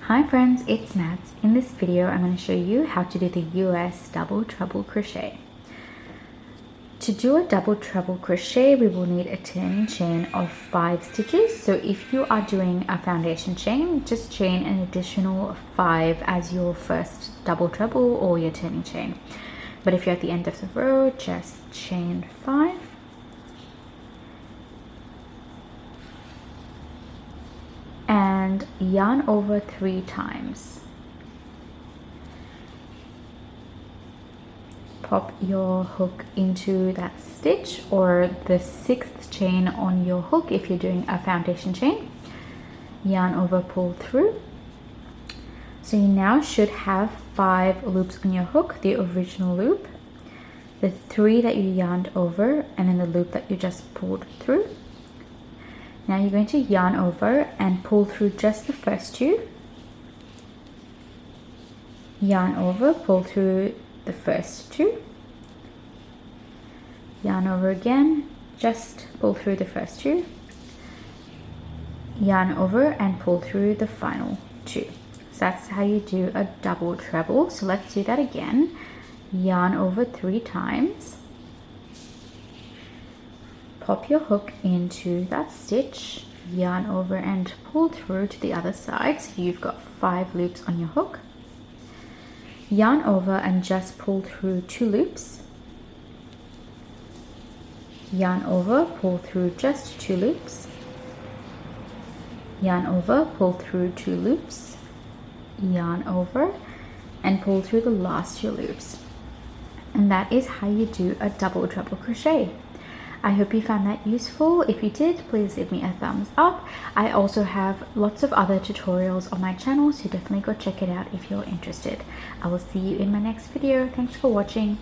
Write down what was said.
Hi friends, it's Nats. In this video, I'm going to show you how to do the US double treble crochet. To do a double treble crochet, we will need a turning chain of 5 stitches. So if you are doing a foundation chain, just chain an additional 5 as your first double treble or your turning chain. But if you're at the end of the row, just chain 5. And yarn over 3 times. Pop your hook into that stitch or the 6th chain on your hook if you're doing a foundation chain. Yarn over, pull through. So you now should have 5 loops on your hook, the original loop, the 3 that you yarned over, and then the loop that you just pulled through. Now you're going to yarn over and pull through just the first 2. Yarn over, pull through the first 2. Yarn over again, just pull through the first 2. Yarn over and pull through the final 2. So that's how you do a double treble. So let's do that again. Yarn over 3 times. Pop your hook into that stitch, yarn over and pull through to the other side. So you've got 5 loops on your hook. Yarn over and just pull through 2 loops. Yarn over, pull through just 2 loops. Yarn over, pull through 2 loops. Yarn over and pull through the last 2 loops. And that is how you do a double treble crochet. I hope you found that useful. If you did, please give me a thumbs up. I also have lots of other tutorials on my channel, so definitely go check it out if you're interested. I will see you in my next video. Thanks for watching.